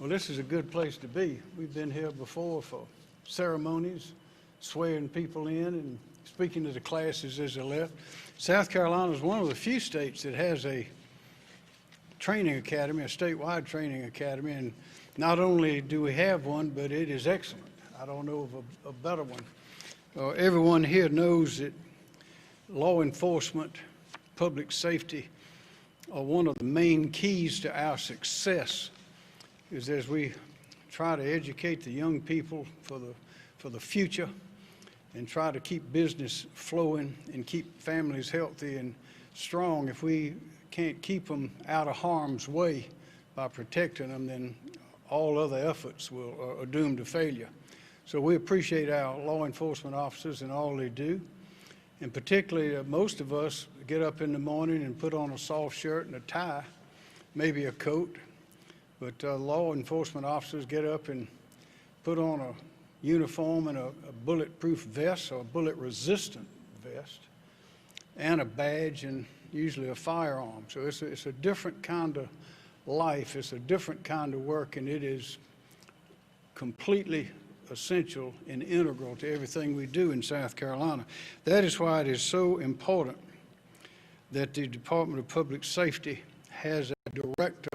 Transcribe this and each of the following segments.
Well, this is a good place to be. We've been here before for ceremonies, swearing people in and speaking to the classes as they left. South Carolina is one of the few states that has a training academy, a statewide training academy, and not only do we have one, but it is excellent. I don't know of a better one. Everyone here knows that law enforcement, public safety are one of the main keys to our success, is as we try to educate the young people for the future and try to keep business flowing and keep families healthy and strong. If we can't keep them out of harm's way by protecting them, then all other efforts are doomed to failure. So we appreciate our law enforcement officers and all they do. And particularly, most of us get up in the morning and put on a soft shirt and a tie, maybe a coat. But law enforcement officers get up and put on a uniform and a bulletproof vest or a bullet-resistant vest and a badge and usually a firearm. So it's a different kind of life. It's a different kind of work, and it is completely essential and integral to everything we do in South Carolina. That is why it is so important that the Department of Public Safety has a director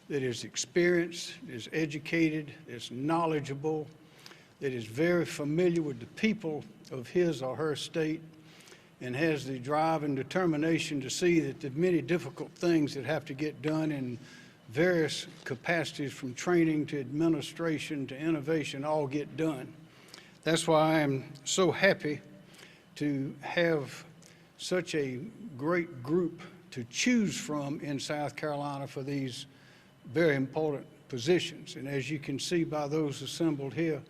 that is experienced, is educated, is knowledgeable, that is very familiar with the people of his or her state, and has the drive and determination to see that the many difficult things that have to get done in various capacities, from training to administration to innovation, all get done. That's why I am so happy to have such a great group to choose from in South Carolina for these very important positions. And as you can see by those assembled here,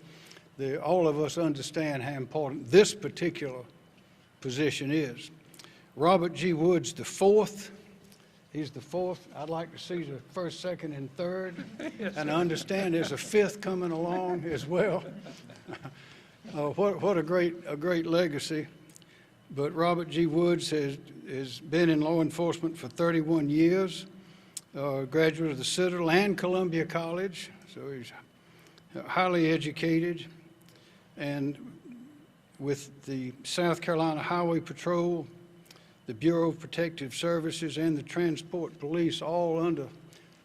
all of us understand how important this particular position is. Robert G. Woods, the fourth. He's the fourth. I'd like to see the first, second, and third. Yes, and I understand there's a fifth coming along as well. What a great legacy. But Robert G. Woods has been in law enforcement for 31 years. Graduate of the Citadel and Columbia College, so he's highly educated. And with the South Carolina Highway Patrol, the Bureau of Protective Services, and the Transport Police, all under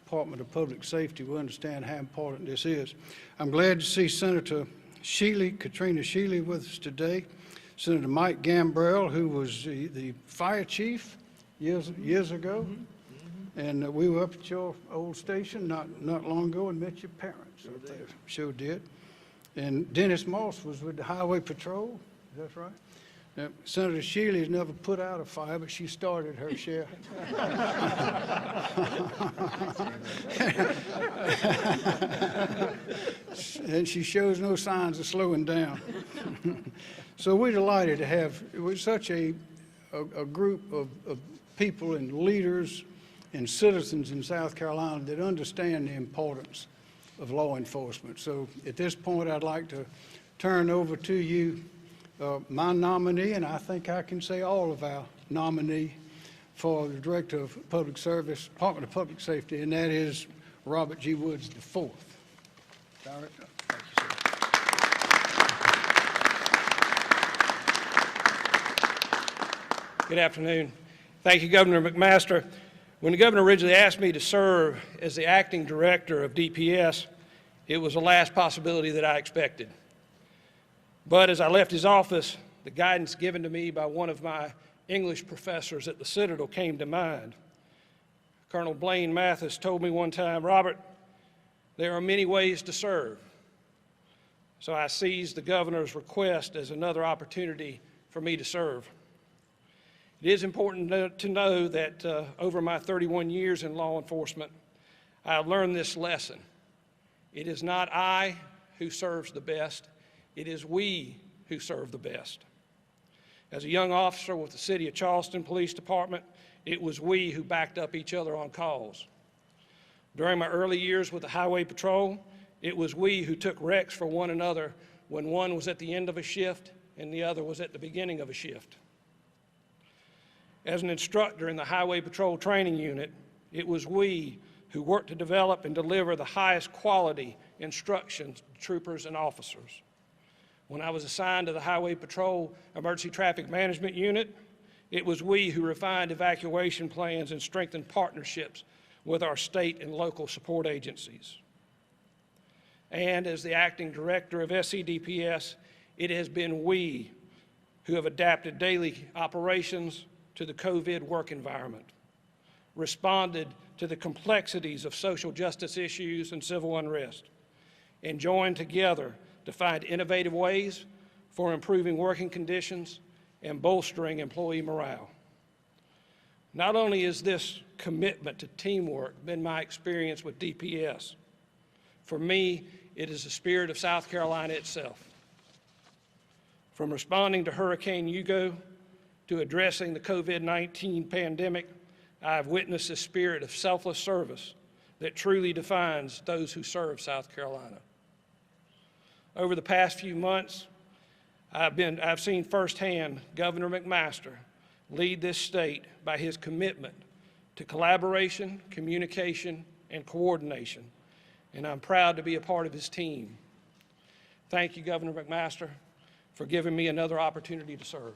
Department of Public Safety, we understand how important this is. I'm glad to see Senator Katrina Shealy with us today. Senator Mike Gambrell, who was the fire chief years ago. Mm-hmm. And we were up at your old station not long ago and met your parents up there. Sure did. And Dennis Moss was with the Highway Patrol. Is that right? Now, Senator Shealy has never put out a fire, but she started her share. And she shows no signs of slowing down. So we're delighted to have such a group of people and leaders and citizens in South Carolina that understand the importance of law enforcement. So at this point, I'd like to turn over to you my nominee, and I think I can say all of our nominee for the Director of Public Service, Department of Public Safety, and that is Robert G. Woods IV. Director. Thank you, sir. Good afternoon. Thank you, Governor McMaster. When the governor originally asked me to serve as the acting director of DPS, it was the last possibility that I expected. But as I left his office, the guidance given to me by one of my English professors at the Citadel came to mind. Colonel Blaine Mathis told me one time, "Robert, there are many ways to serve." So I seized the governor's request as another opportunity for me to serve. It is important to know that over my 31 years in law enforcement, I have learned this lesson. It is not I who serves the best, it is we who serve the best. As a young officer with the City of Charleston Police Department, it was we who backed up each other on calls. During my early years with the Highway Patrol, it was we who took recs for one another when one was at the end of a shift and the other was at the beginning of a shift. As an instructor in the Highway Patrol Training Unit, it was we who work to develop and deliver the highest quality instruction to troopers and officers. When I was assigned to the Highway Patrol Emergency Traffic Management Unit, it was we who refined evacuation plans and strengthened partnerships with our state and local support agencies. And as the acting director of SCDPS, it has been we who have adapted daily operations to the COVID work environment, responded to the complexities of social justice issues and civil unrest, and joined together to find innovative ways for improving working conditions and bolstering employee morale. Not only has this commitment to teamwork been my experience with DPS, for me, it is the spirit of South Carolina itself. From responding to Hurricane Hugo to addressing the COVID-19 pandemic, I have witnessed a spirit of selfless service that truly defines those who serve South Carolina. Over the past few months, I've seen firsthand Governor McMaster lead this state by his commitment to collaboration, communication, and coordination, and I'm proud to be a part of his team. Thank you, Governor McMaster, for giving me another opportunity to serve.